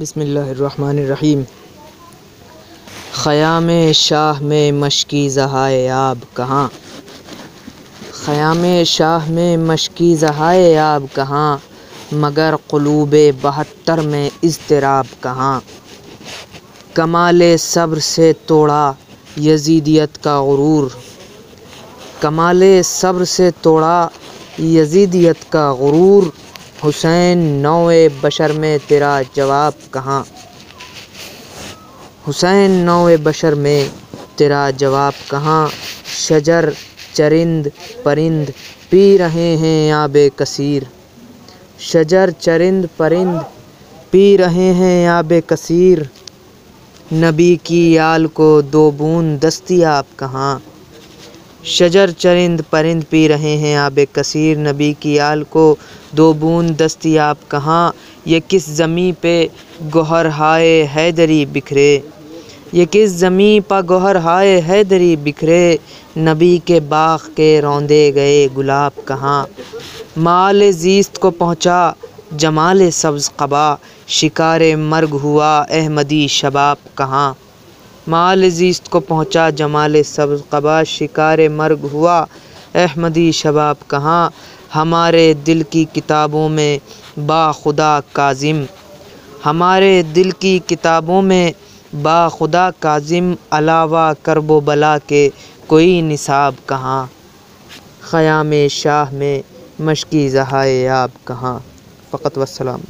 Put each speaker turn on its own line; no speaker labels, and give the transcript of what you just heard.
बिस्मिल्लाहिर्रहमानिर्रहीम। ख़याम शाह में मशकी ज़हाए आब कहाँ, ख़याम शाह में मशकी ज़हाए आब कहाँ, मगर क़ुलूब-ए बहत्तर में इज़्तिराब कहाँ। कमाल सब्र से तोड़ा यज़ीदियत का गुरूर, कमाल सब्र से तोड़ा यज़ीदियत का गुरूर। हुसैन नौए बशर में तेरा जवाब कहाँ, हुसैन नौए बशर में तेरा जवाब कहाँ। शजर चरिंद परिंद पी रहे हैं आबे कसीर, शजर चरिंद परिंद पी रहे हैं आबे कसीर। नबी की आल को दो बूंद दस्तियाब कहाँ, शजर चरिंद परिंद पी रहे हैं आबे कसीर। नबी की आल को दो बूंद दस्तियाब कहाँ। ये किस ज़मीं पे गोहर हाय हैदरी बिखरे, ये किस ज़मीं पर गोहर हाय हैदरी बिखरे। नबी के बाग़ के रौंदे गए गुलाब कहाँ, माल ज़ीस्त को पहुँचा जमाल सब्ज़ क़बा, शिकारे मर्ग हुआ अहमदी शबाब कहाँ। माल ज़ीस्त को पहुँचा जमाल सब्ज़ क़बा, शिकारे मर्ग हुआ अहमदी शबाब कहाँ। हमारे दिल की किताबों में बाखुदा काज़िम, हमारे दिल की किताबों में बाखुदा काज़िम, अलावा करबो बला के कोई निसाब कहाँ। ख़याम शाह में मशकी ज़हाए आब कहाँ। फ़क़त वस्सलाम।